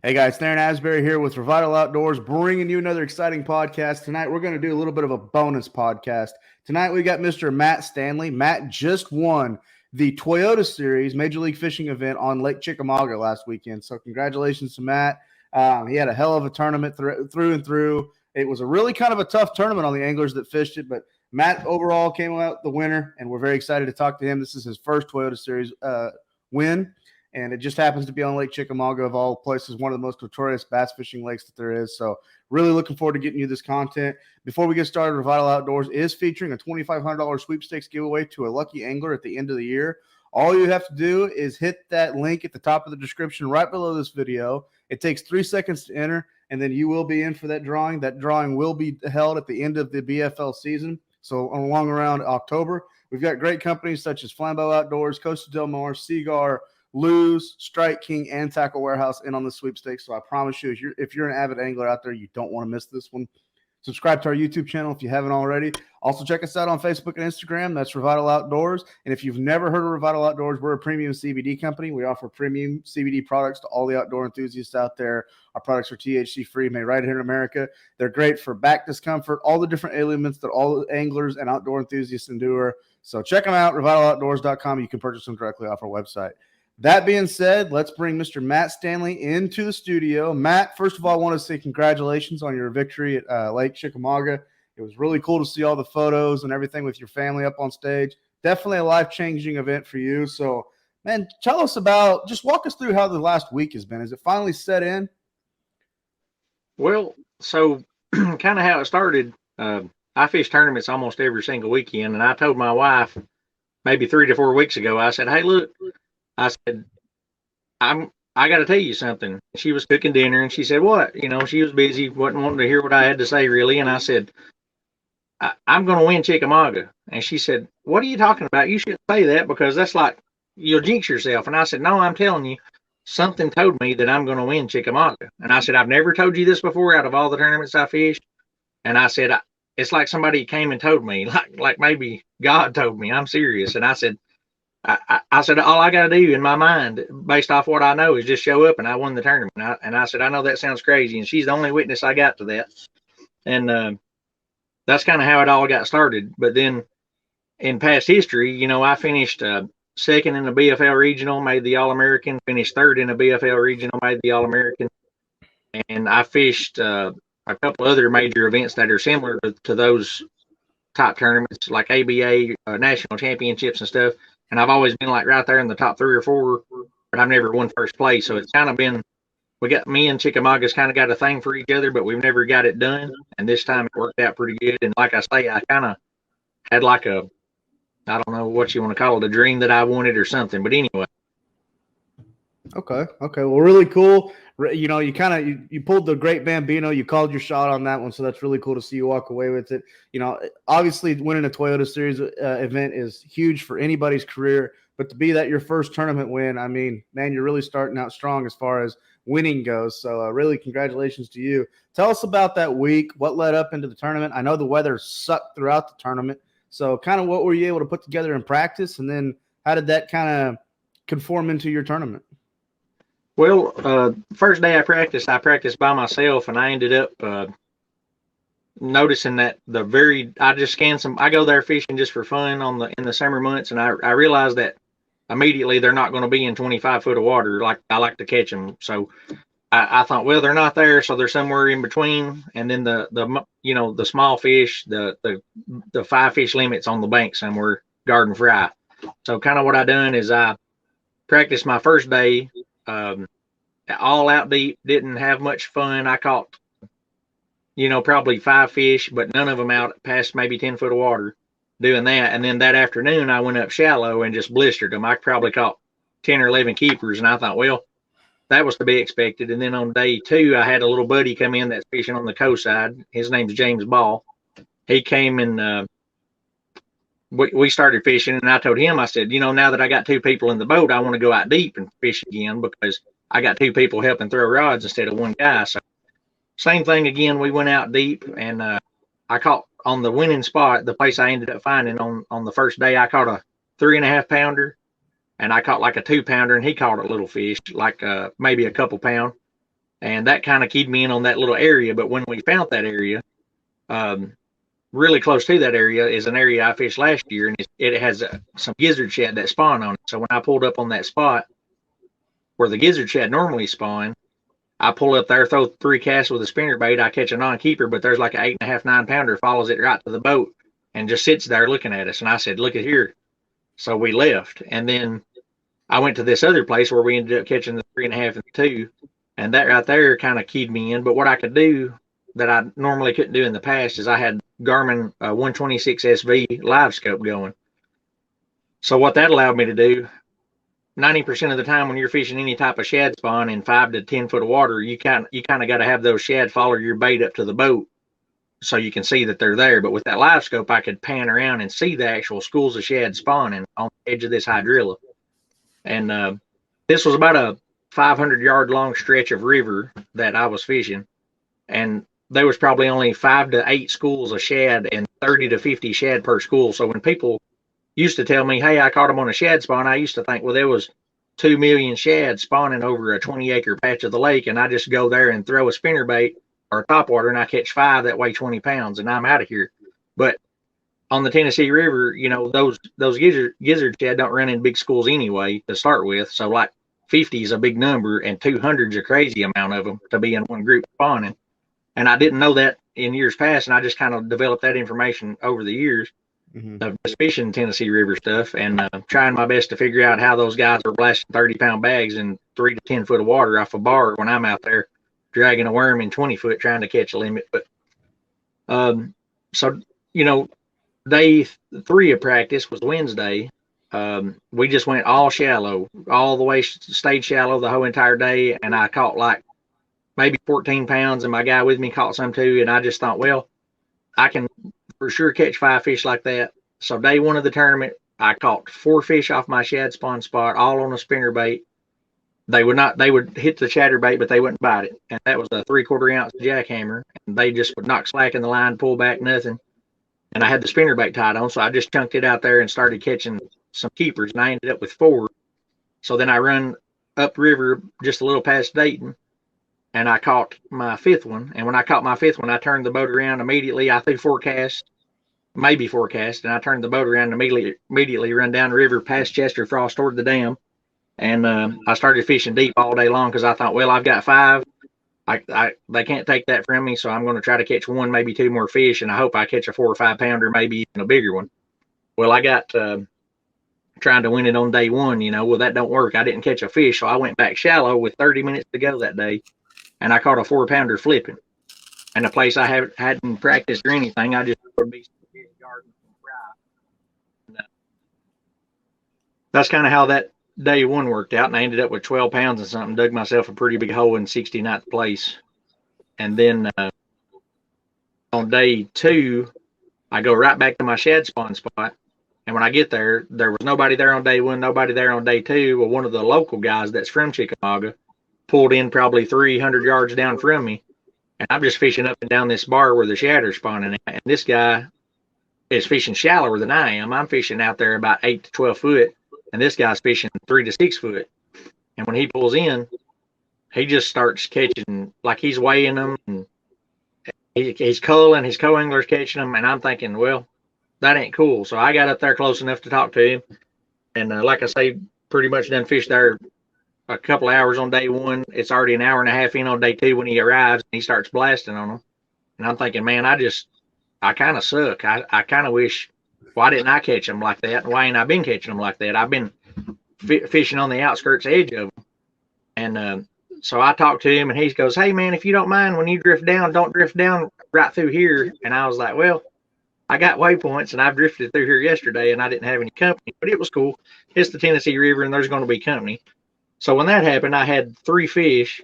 Hey guys, Darren Asbury here with Revital Outdoors, bringing you another exciting podcast. Tonight we're going to do a little bit of a bonus podcast. Tonight we got Mr. Matt Stanley. Matt just won the Toyota Series Major League Fishing event on Lake Chickamauga last weekend. So congratulations to Matt. He had a hell of a tournament through and through. It was a really kind of a tough tournament on the anglers that fished it, but Matt overall came out the winner, and we're very excited to talk to him. This is his first Toyota Series win. And it just happens to be on Lake Chickamauga, of all places, one of the most notorious bass fishing lakes that there is. So really looking forward to getting you this content. Before we get started, Revital Outdoors is featuring a $2,500 sweepstakes giveaway to a lucky angler at the end of the year. All you have to do is hit that link at the top of the description right below this video. It takes 3 seconds to enter, and then you will be in for that drawing. That drawing will be held at the end of the BFL season, so along around October. We've got great companies such as Revital Outdoors, Costa Del Mar, Seagar, Lose, Strike King, and Tackle Warehouse in on the sweepstakes. So I promise you, if you're an avid angler out there, you don't want to miss this one. Subscribe to our YouTube channel if you haven't already. Also, check us out on Facebook and Instagram. That's Revital Outdoors. And if you've never heard of Revital Outdoors, we're a premium CBD company. We offer premium CBD products to all the outdoor enthusiasts out there. Our products are THC-free, made right here in America. They're great for back discomfort, all the different ailments that all anglers and outdoor enthusiasts endure. So check them out, revitaloutdoors.com. You can purchase them directly off our website. That being said, let's bring Mr. Matt Stanley into the studio. Matt, first of all, I want to say congratulations on your victory at Lake Chickamauga. It was really cool to see all the photos and everything with your family up on stage. Definitely a life-changing event for you. So, man, tell us about, just walk us through how the last week has been. Has it finally set in? Well, so kind of how it started, I fish tournaments almost every single weekend, and I told my wife maybe 3 to 4 weeks ago, I said, hey, look, I said, I got to tell you something. She was cooking dinner, and she said, what? You know, she was busy, wasn't wanting to hear what I had to say, really. And I said, I'm going to win Chickamauga. And she said, what are you talking about? You shouldn't say that because that's like, you'll jinx yourself. And I said, no, I'm telling you, something told me that I'm going to win Chickamauga. And I said, I've never told you this before out of all the tournaments I fished. And I said, it's like somebody came and told me, like maybe God told me. I'm serious. And I said, I said, all I got to do in my mind, based off what I know, is just show up, and I won the tournament. And I said, I know that sounds crazy, and she's the only witness I got to that. And that's kind of how it all got started. But then in past history, you know, I finished second in the BFL regional, made the All-American, finished third in the BFL regional, made the All-American. And I fished a couple other major events that are similar to those top tournaments, like ABA, national championships and stuff. And I've always been like right there in the top 3 or 4, but I've never won first place. So it's kind of been, me and Chickamauga's kind of got a thing for each other, but we've never got it done. And this time it worked out pretty good. And like I say, I kind of had like I don't know what you want to call it, a dream that I wanted or something. But anyway. Okay. Well, really cool. You know, you pulled the great Bambino. You called your shot on that one, so that's really cool to see you walk away with it. You know, obviously winning a Toyota Series event is huge for anybody's career, but to be that your first tournament win, I mean, man, you're really starting out strong as far as winning goes. So really congratulations to you. Tell us about that week. What led up into the tournament? I know the weather sucked throughout the tournament. So kind of what were you able to put together in practice, and then how did that kind of conform into your tournament? Well, first day I practiced by myself, and I ended up noticing that I just scanned some. I go there fishing just for fun in the summer months, and I realized that immediately they're not going to be in 25 foot of water like I like to catch them. So I thought, well, they're not there, so they're somewhere in between. And then the small fish, the 5 fish limits on the bank somewhere, garden fry. So kind of what I done is I practiced my first day. All out deep, didn't have much fun. I caught, probably 5 fish, but none of them out past maybe 10 foot of water doing that. And then that afternoon, I went up shallow and just blistered them. I probably caught 10 or 11 keepers, and I thought, well, that was to be expected. And then on day 2, I had a little buddy come in that's fishing on the coast side. His name's James Ball. He came and we started fishing, and I told him, I said, now that I got 2 people in the boat, I want to go out deep and fish again because I got 2 people helping throw rods instead of 1 guy. So same thing again. We went out deep, and I caught on the winning spot, the place I ended up finding on the first day. I caught a 3.5 pounder, and I caught like a 2 pounder, and he caught a little fish, like maybe a couple pound. And that kind of keyed me in on that little area. But when we found that area, really close to that area is an area I fished last year, and it has some gizzard shad that spawn on it. So when I pulled up on that spot where the gizzard shad normally spawn, I pull up there, throw 3 casts with a spinnerbait. I catch a non-keeper, but there's like an 8.5, 9-pounder, follows it right to the boat and just sits there looking at us. And I said, look at here. So we left. And then I went to this other place where we ended up catching the 3.5 and the 2. And that right there kind of keyed me in. But what I could do that I normally couldn't do in the past is I had Garmin 126 SV live scope going. So what that allowed me to do, 90% of the time when you're fishing any type of shad spawn in 5 to 10 foot of water, you kind of got to have those shad follow your bait up to the boat so you can see that they're there. But with that live scope, I could pan around and see the actual schools of shad spawning on the edge of this hydrilla. And this was about a 500-yard long stretch of river that I was fishing, and there was probably only 5 to 8 schools of shad and 30 to 50 shad per school. So when people used to tell me, hey, I caught them on a shad spawn, I used to think, well, there was 2 million shad spawning over a 20-acre patch of the lake, and I just go there and throw a spinnerbait or a topwater, and I catch 5 that weigh 20 pounds, and I'm out of here. But on the Tennessee River, you know, those gizzard shad don't run in big schools anyway to start with. So like 50 is a big number, and 200 is a crazy amount of them to be in one group spawning. And I didn't know that in years past, and I just kind of developed that information over the years of just fishing Tennessee River stuff, and trying my best to figure out how those guys are blasting 30-pound bags in 3 to 10 foot of water off a bar when I'm out there dragging a worm in 20 foot trying to catch a limit. But so, you know, day 3 of practice was Wednesday. We just went all shallow, all the way, stayed shallow the whole entire day, and I caught like maybe 14 pounds, and my guy with me caught some too. And I just thought, well, I can for sure catch 5 fish like that. So day 1 of the tournament, I caught 4 fish off my shad spawn spot, all on a spinnerbait. They would hit the chatterbait, but they wouldn't bite it. And that was a 3/4 ounce jackhammer. And they just would knock slack in the line, pull back, nothing. And I had the spinnerbait tied on, so I just chunked it out there and started catching some keepers, and I ended up with 4. So then I run upriver just a little past Dayton, and I caught my 5th one. And when I caught my 5th one, I turned the boat around immediately. I threw 4 casts, maybe 4 casts, and I turned the boat around and immediately run down the river past Chester Frost toward the dam. And I started fishing deep all day long because I thought, well, I've got 5. They can't take that from me, so I'm going to try to catch 1, maybe 2 more fish, and I hope I catch a 4 or 5 pounder, maybe even a bigger one. Well, I got trying to win it on day 1, you know. Well, that don't work. I didn't catch a fish, so I went back shallow with 30 minutes to go that day, and I caught a 4 pounder flipping. And a place I hadn't practiced or anything, I just would be garden and fry. That's kind of how that day 1 worked out, and I ended up with 12 pounds and something, dug myself a pretty big hole in 69th place. And then on day 2, I go right back to my shad spawn spot. And when I get there, there was nobody there on day 1, nobody there on day 2. Well, one of the local guys that's from Chickamauga pulled in probably 300 yards down from me. And I'm just fishing up and down this bar where the shad are spawning at. And this guy is fishing shallower than I am. I'm fishing out there about 8 to 12 foot. And this guy's fishing 3 to 6 foot. And when he pulls in, he just starts catching, like he's weighing them. And he's culling, his co-angler's catching them. And I'm thinking, well, that ain't cool. So I got up there close enough to talk to him. And like I say, pretty much done fished there a couple of hours on day 1. It's already an hour and a half in on day 2 when he arrives and he starts blasting on them. And I'm thinking, man, I kind of suck. I kind of wish, why didn't I catch them like that? Why ain't I been catching them like that? I've been fishing on the outskirts edge of them. And so I talked to him, and he goes, hey, man, if you don't mind, when you drift down, don't drift down right through here. And I was like, well, I got waypoints, and I've drifted through here yesterday, and I didn't have any company, but it was cool. It's the Tennessee River, and there's going to be company. So when that happened, I had 3 fish,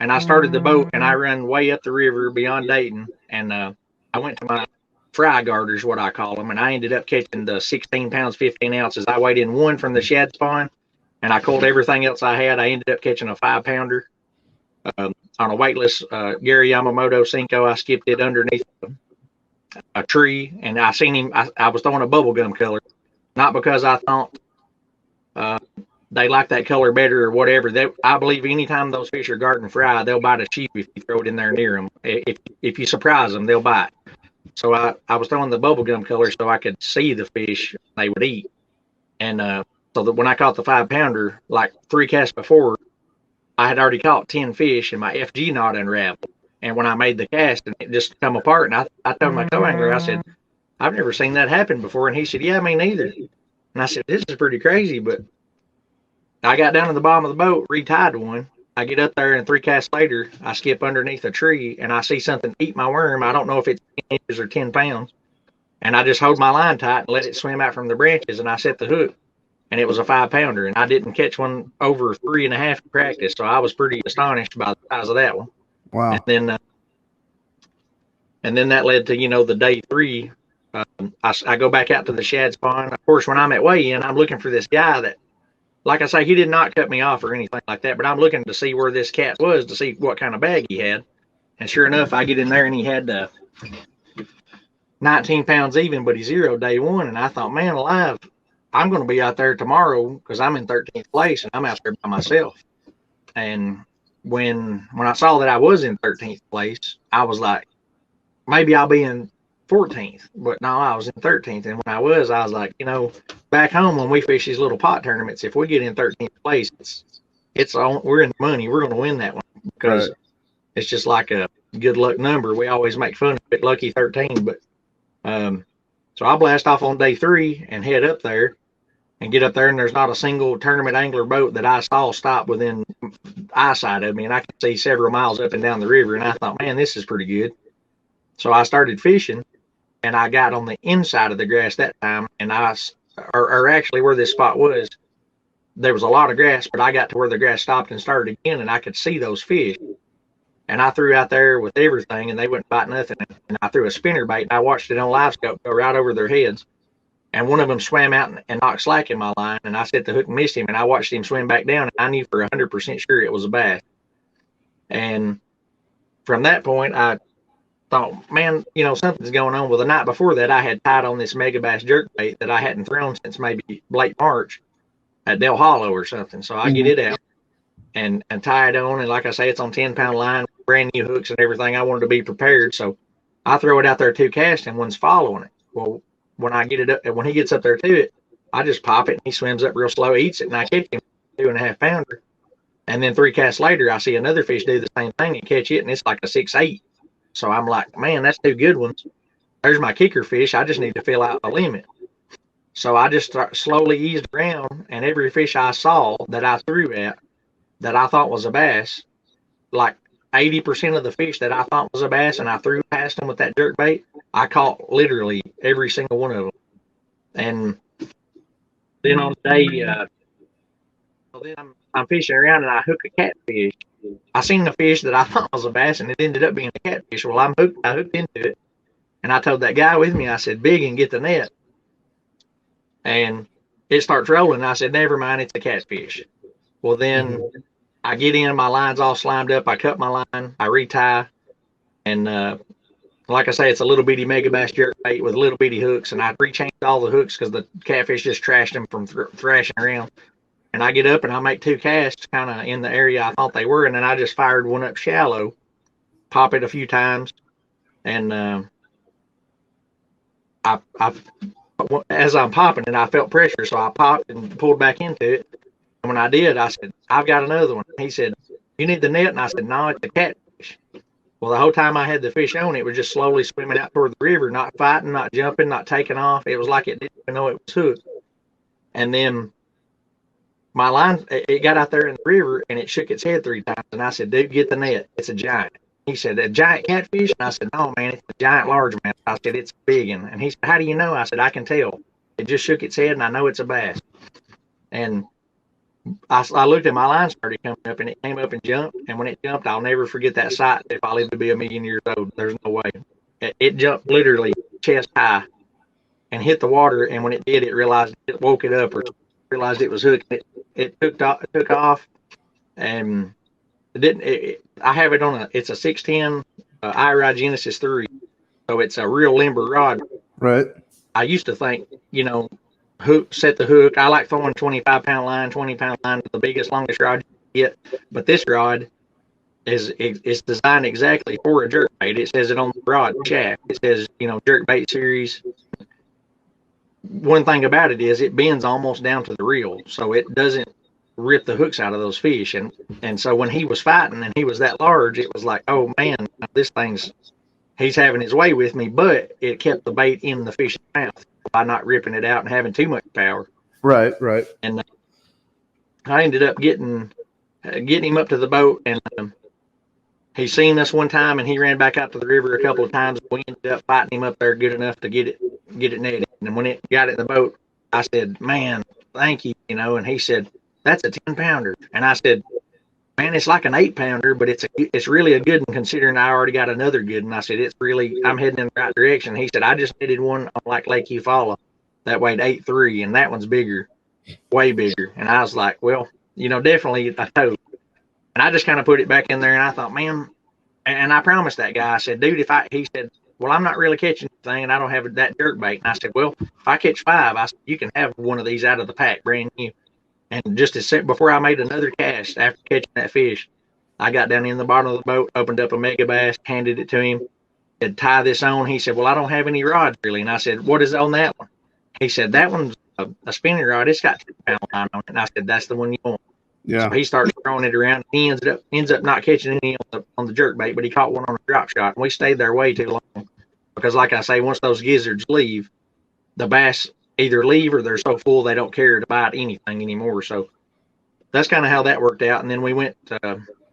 and I started the boat, and I ran way up the river beyond Dayton, and I went to my fry garters, what I call them, and I ended up catching the 16 pounds, 15 ounces. I weighed in 1 from the shad spawn, and I called everything else I had. I ended up catching a 5 pounder on a weightless Gary Yamamoto senko. I skipped it underneath a tree, and I seen him. I was throwing a bubble gum color, not because I thought they like that color better or whatever. I believe anytime those fish are garden fry, they'll bite a sheep if you throw it in there near them. If you surprise them, they'll bite. So I was throwing the bubblegum color so I could see the fish they would eat. And so that when I caught the 5-pounder, like 3 casts before, I had already caught 10 fish and my FG knot unraveled. And when I made the cast and it just come apart, and I told my co-angler, I said, I've never seen that happen before. And he said, yeah, me neither. And I said, this is pretty crazy. But I got down to the bottom of the boat, retied one. I get up there, and 3 casts later, I skip underneath a tree, and I see something eat my worm. I don't know if it's 10 inches or 10 pounds. And I just hold my line tight and let it swim out from the branches, and I set the hook. And it was a 5-pounder, and I didn't catch one over 3.5 in practice. So I was pretty astonished by the size of that one. Wow. And then that led to, the day 3. I go back out to the Shad's Pond. Of course, when I'm at weigh-in, I'm looking for this guy that, like I say, he did not cut me off or anything like that, but I'm looking to see where this cat was to see what kind of bag he had. And sure enough, I get in there and he had 19 pounds even, but he zeroed day 1. And I thought, man alive, I'm going to be out there tomorrow because I'm in 13th place and I'm out there by myself. And when I saw that I was in 13th place, I was like, maybe I'll be in 14th, but no, I was in 13th. And when I was like, back home when we fish these little pot tournaments, if we get in 13th place, we're in the money. We're going to win that one because it's just like a good luck number. We always make fun of it, lucky 13. But so I blast off on day 3 and head up there and get up there, and there's not a single tournament angler boat that I saw stop within eyesight of me, and I could see several miles up and down the river. And I thought, man, this is pretty good. So I started fishing. And I got on the inside of the grass that time, and or actually where this spot was, there was a lot of grass, but I got to where the grass stopped and started again, and I could see those fish. And I threw out there with everything, and they wouldn't bite nothing. And I threw a spinnerbait, and I watched it on live scope go right over their heads. And one of them swam out and knocked slack in my line, and I set the hook and missed him, and I watched him swim back down, and I knew for 100% sure it was a bass. And from that point, I thought, man, something's going on. Well, the night before that, I had tied on this mega bass jerkbait that I hadn't thrown since maybe late March at Del Hollow or something. So I get it out and tie it on. And like I say, it's on 10-pound line, brand new hooks and everything. I wanted to be prepared. So I throw it out there 2 casts and one's following it. Well, when I get it up, when he gets up there to it, I just pop it and he swims up real slow, eats it, and I catch him 2.5-pounder. And then 3 casts later, I see another fish do the same thing and catch it, and it's like a 6-8. So I'm like, man, that's 2 good ones. There's my kicker fish. I just need to fill out the limit. So I just slowly eased around, and every fish I saw that I threw at that I thought was a bass, like 80% of the fish that I thought was a bass and I threw past them with that jerk bait, I caught literally every single one of them. And then on the day, I'm fishing around and I hook a catfish. I seen the fish that I thought was a bass, and it ended up being a catfish. Well, I hooked into it, and I told that guy with me, I said, big and get the net. And it starts rolling. I said, never mind, it's a catfish. Well, then I get in, my line's all slimed up. I cut my line, I retie, and like I say, it's a little bitty mega bass jerk bait with little bitty hooks, and I rechanged all the hooks because the catfish just trashed them from thrashing around. And I get up and I make 2 casts kind of in the area I thought they were. And then I just fired one up shallow, pop it a few times. And as I'm popping it, I felt pressure. So I popped and pulled back into it. And when I did, I said, I've got another one. He said, you need the net? And I said, no, it's a catfish. Well, the whole time I had the fish on, it was just slowly swimming out toward the river, not fighting, not jumping, not taking off. It was like it didn't even know it was hooked. And then my line, it got out there in the river and it shook its head 3 times. And I said, dude, get the net. It's a giant. He said, a giant catfish? And I said, no, man, it's a giant largemouth. I said, it's a big one. And he said, how do you know? I said, I can tell. It just shook its head and I know it's a bass. And I looked at my line, started coming up, and it came up and jumped. And when it jumped, I'll never forget that sight if I live to be 1,000,000 years old. There's no way. It jumped literally chest high and hit the water. And when it did, it realized it woke it up or realized it was hooked. It took off, and it didn't. I have it on it's a 610 IRI Genesis 3, so it's a real limber rod. Right. I used to think, hook, set the hook. I like throwing 25-pound line, 20-pound line, the biggest, longest rod you get. But this rod is designed exactly for a jerkbait. It says it on the rod shaft. It says, jerkbait series. One thing about it is it bends almost down to the reel, so it doesn't rip the hooks out of those fish. And so when he was fighting and he was that large, it was like, oh man, he's having his way with me, but it kept the bait in the fish's mouth by not ripping it out and having too much power. Right, right. And I ended up getting him up to the boat, and he seen us one time, and he ran back out to the river a couple of times. We ended up fighting him up there good enough to get it netted. And when it got in the boat, I said, man, thank you, and he said, that's a 10-pounder. And I said, man, it's like an 8-pounder, but it's really a good one considering I already got another good one. I said, I'm heading in the right direction. He said, I just netted one on like Lake Eufaula that weighed 8.3, and that one's bigger, way bigger. And I was like, well, definitely a tote. And I just kind of put it back in there, and I thought, man, and I promised that guy, I said, dude, he said, well, I'm not really catching anything, and I don't have that jerkbait. And I said, well, if I catch 5, I said, you can have one of these out of the pack, brand new. And just before I made another cast after catching that fish, I got down in the bottom of the boat, opened up a mega bass, handed it to him, said, tie this on. He said, well, I don't have any rods really. And I said, what is on that one? He said, that one's a spinning rod. It's got 2-pound line on it. And I said, that's the one you want. Yeah. So he started throwing it around. He ends up not catching any on the jerkbait, but he caught one on a drop shot. And we stayed there way too long because, like I say, once those gizzards leave, the bass either leave or they're so full they don't care to bite anything anymore. So that's kind of how that worked out. And then we went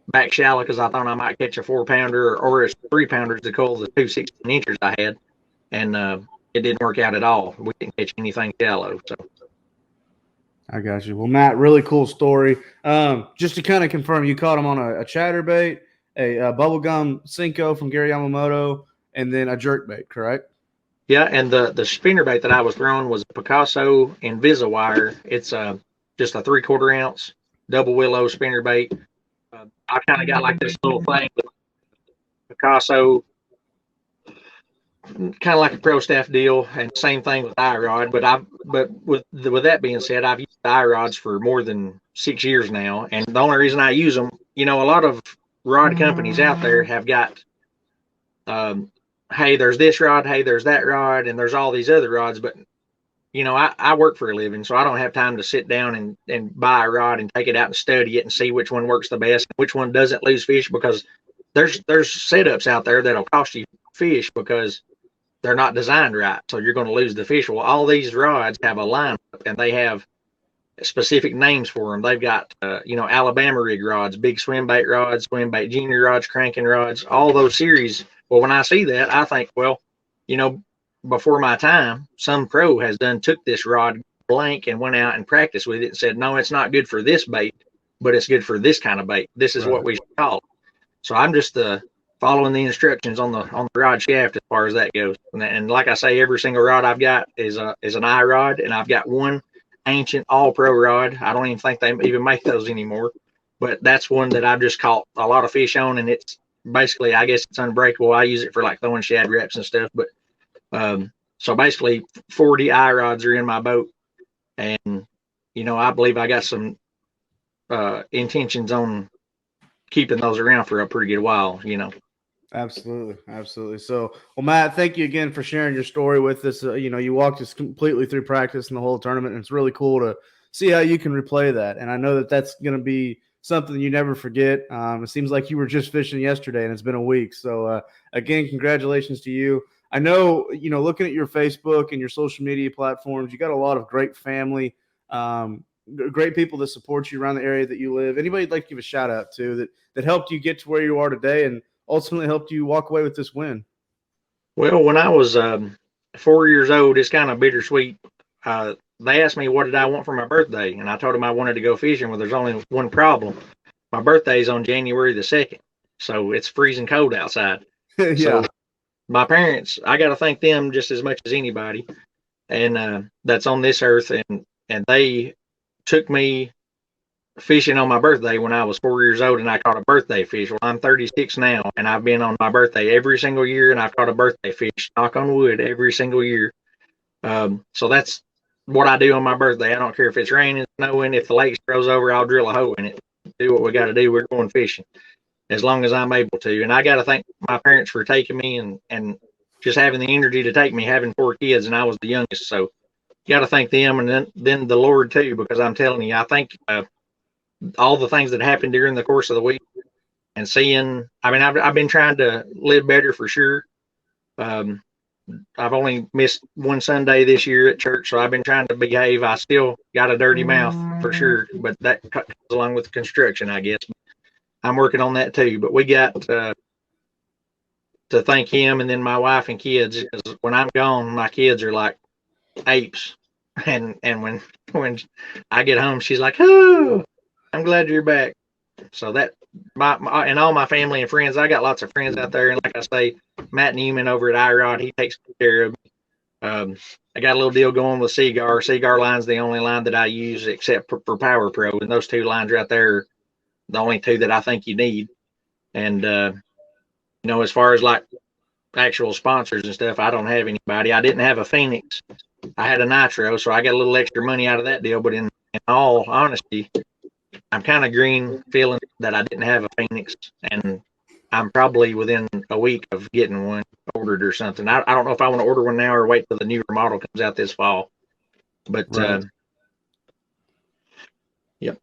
back shallow because I thought I might catch a 4-pounder or a 3-pounder to call the 2 16-inchers I had. And it didn't work out at all. We didn't catch anything shallow. So I got you. Well, Matt, really cool story. Just to kind of confirm, you caught him on a chatterbait, a bubblegum senko from Gary Yamamoto, and then a jerkbait, correct? Yeah, and the spinnerbait that I was throwing was a Picasso Invisawire. It's just a 3/4 ounce double willow spinnerbait. I kind of got like this little thing with Picasso, kind of like a pro staff deal, and same thing with iRod. But with that being said, I've used iRods for more than 6 years now, and the only reason I use them, a lot of rod companies out there have got, hey, there's this rod, hey, there's that rod, and there's all these other rods. But I work for a living, so I don't have time to sit down and buy a rod and take it out and study it and see which one works the best, which one doesn't lose fish, because there's setups out there that'll cost you fish because they're not designed right, so you're going to lose the fish. Well, all these rods have a lineup, and they have specific names for them. They've got, Alabama rig rods, big swim bait rods, swim bait junior rods, cranking rods, all those series. Well, when I see that, I think, well, before my time, some pro has took this rod blank and went out and practiced with it and said, no, it's not good for this bait, but it's good for this kind of bait. This is what we should call it. So I'm just following the instructions on the rod shaft as far as that goes. And like I say, every single rod I've got is an iRod, and I've got one ancient all pro rod. I don't even think they even make those anymore, but that's one that I've just caught a lot of fish on, and it's basically, I guess it's unbreakable. I use it for like throwing shad reps and stuff, but so basically 40 iRods are in my boat, and I believe I got some intentions on keeping those around for a pretty good while. Absolutely. So, well, Matt, thank you again for sharing your story with us. You walked us completely through practice and the whole tournament, and it's really cool to see how you can replay that. And I know that that's going to be something you never forget. It seems like you were just fishing yesterday, and it's been a week. So, again, congratulations to you. I know, looking at your Facebook and your social media platforms, you got a lot of great family, great people that support you around the area that you live. Anybody you'd like to give a shout out to that helped you get to where you are today and ultimately helped you walk away with this win? Well, when I was 4 years old, it's kind of bittersweet. They asked me what did I want for my birthday, and I told them I wanted to go fishing. Well, there's only one problem. My birthday is on January the 2nd, so it's freezing cold outside. Yeah. So my parents, I got to thank them just as much as anybody, and that's on this earth, and they took me fishing on my birthday when I was 4 years old, and I caught a birthday fish. Well, I'm 36 now, and I've been on my birthday every single year, and I've caught a birthday fish, knock on wood, every single year. So that's what I do on my birthday. I don't care if it's raining, snowing, if the lake froze over, I'll drill a hole in it. Do what we got to do. We're going fishing as long as I'm able to. And I got to thank my parents for taking me and just having the energy to take me, having 4 kids, and I was the youngest. So got to thank them, and then the Lord too, because I'm telling you, I think all the things that happened during the course of the week and seeing, I mean, I've been trying to live better for sure. I've only missed one Sunday this year at church, so I've been trying to behave. I still got a dirty mouth for sure, but that comes along with construction, I guess. I'm working on that too. But we got to thank him, and then my wife and kids. Because when I'm gone, my kids are like apes, and when I get home, she's like, "Oh, I'm glad you're back." So that my and all my family and friends, I got lots of friends out there, and like I say, Matt Neiman over at iRod, he takes care of me. I got a little deal going with Seagar. Seagar line's the only line that I use except for Power Pro, and those 2 lines right there are the only 2 that I think you need. And as far as like actual sponsors and stuff, I don't have anybody. I didn't have a Phoenix. I had a Nitro, so I got a little extra money out of that deal. But in all honesty, I'm kind of green feeling that I didn't have a Phoenix, and I'm probably within a week of getting one ordered or something. I don't know if I want to order one now or wait till the newer model comes out this fall. But right. Yep.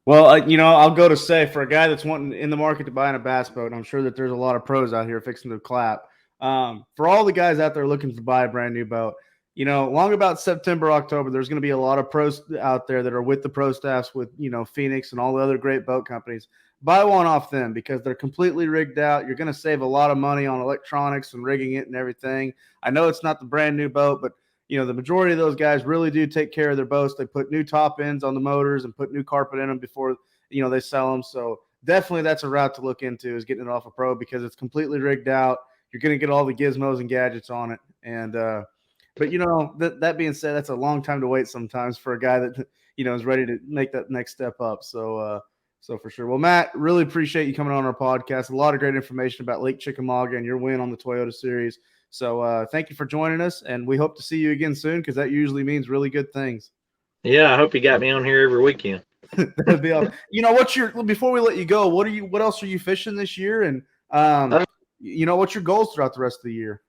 Well, I'll go to say, for a guy that's wanting in the market to buy in a bass boat, I'm sure that there's a lot of pros out here fixing to clap. For all the guys out there looking to buy a brand new boat, long about September, October, there's going to be a lot of pros out there that are with the pro staffs with, Phoenix and all the other great boat companies. Buy one off them because they're completely rigged out. You're going to save a lot of money on electronics and rigging it and everything. I know it's not the brand new boat, but the majority of those guys really do take care of their boats. They put new top ends on the motors and put new carpet in them before, they sell them. So definitely that's a route to look into, is getting it off a pro, because it's completely rigged out. You're going to get all the gizmos and gadgets on it. And, but that being said, that's a long time to wait sometimes for a guy that, is ready to make that next step up. So for sure. Well, Matt, really appreciate you coming on our podcast. A lot of great information about Lake Chickamauga and your win on the Toyota Series. So thank you for joining us, and we hope to see you again soon, because that usually means really good things. Yeah, I hope you got me on here every weekend. That'd be awesome. Before we let you go, what else are you fishing this year? And what's your goals throughout the rest of the year?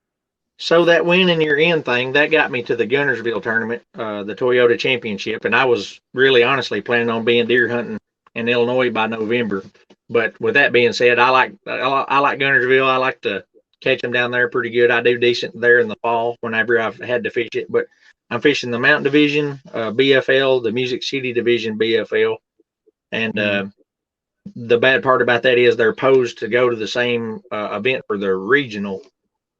So that win in your end thing, that got me to the Gunnersville tournament, the Toyota Championship. And I was really honestly planning on being deer hunting in Illinois by November. But with that being said, I like Gunnersville. I like to catch them down there pretty good. I do decent there in the fall whenever I've had to fish it. But I'm fishing the Mountain Division, BFL, the Music City Division, BFL. And the bad part about that is they're posed to go to the same event for the regional.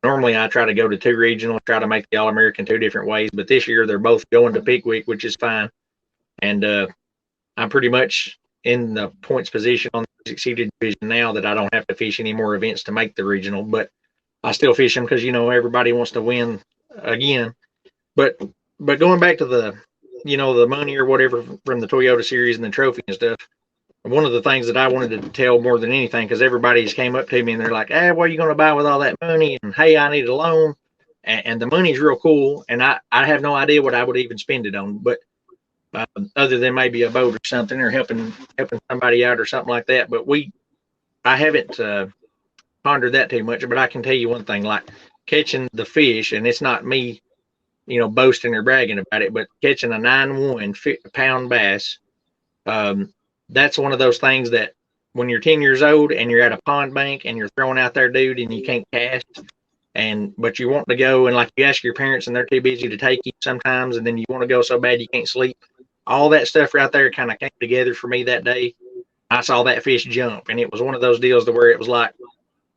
Normally, I try to go to 2 regional, try to make the All-American 2 different ways. But this year, they're both going to Pickwick, which is fine. And I'm pretty much in the points position on the Music City Division now that I don't have to fish any more events to make the regional. But I still fish them because, everybody wants to win again. But going back to the money or whatever from the Toyota Series and the trophy and stuff, one of the things that I wanted to tell more than anything, because everybody's came up to me and they're like, "Hey, what are you going to buy with all that money?" And, "Hey, I need a loan." And the money's real cool. And I have no idea what I would even spend it on. But other than maybe a boat or something, or helping somebody out or something like that. But I haven't pondered that too much. But I can tell you one thing, like catching the fish, and it's not me, boasting or bragging about it, but catching a 9.1 pound bass, that's one of those things that when you're 10 years old and you're at a pond bank and you're throwing out there, dude, and you can't cast, but you want to go, and like you ask your parents and they're too busy to take you sometimes, and then you want to go so bad you can't sleep. All that stuff right there kind of came together for me that day. I saw that fish jump, and it was one of those deals to where it was like,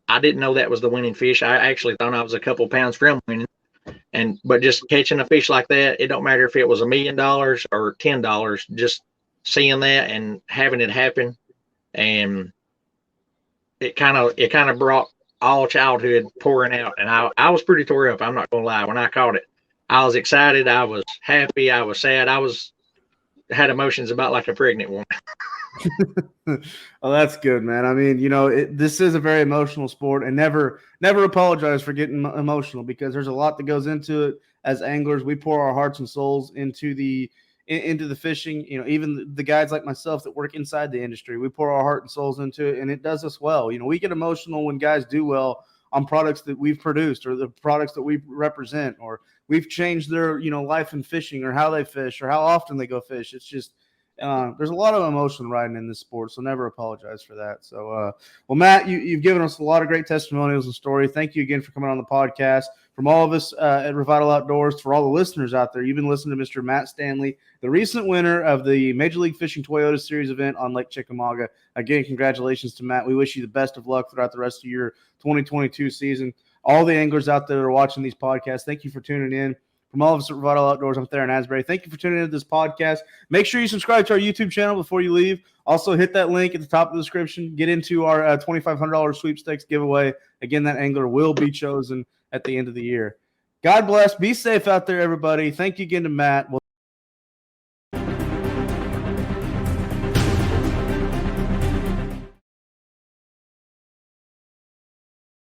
I didn't know that was the winning fish. I actually thought I was a couple pounds from winning. But just catching a fish like that, it don't matter if it was $1 million or $10, just seeing that and having it happen. And it kind of brought all childhood pouring out. And I was pretty tore up. I'm not going to lie. When I caught it, I was excited. I was happy. I was sad. Had emotions about like a pregnant woman. Oh, that's good, man. I mean, this is a very emotional sport, and never apologize for getting emotional, because there's a lot that goes into it as anglers. We pour our hearts and souls into the fishing. You know, even the guys like myself that work inside the industry, we pour our heart and souls into it, and it does us well. You know, we get emotional when guys do well on products that we've produced or the products that we represent, or we've changed their, you know, life in fishing or how they fish or how often they go fish. It's just, there's a lot of emotion riding in this sport, so never apologize for that. So, well, Matt, you've given us a lot of great testimonials and story. Thank you again for coming on the podcast. From all of us at Revital Outdoors, for all the listeners out there, you've been listening to Mr. Matt Stanley, the recent winner of the Major League Fishing Toyota Series event on Lake Chickamauga. Again, congratulations to Matt. We wish you the best of luck throughout the rest of your 2022 season. All the anglers out there that are watching these podcasts, thank you for tuning in. From all of us at Revital Outdoors, I'm Theron Asbury. Thank you for tuning into this podcast. Make sure you subscribe to our YouTube channel before you leave. Also, hit that link at the top of the description. Get into our $2,500 sweepstakes giveaway. Again, that angler will be chosen at the end of the year. God bless. Be safe out there, everybody. Thank you again to Matt. We'll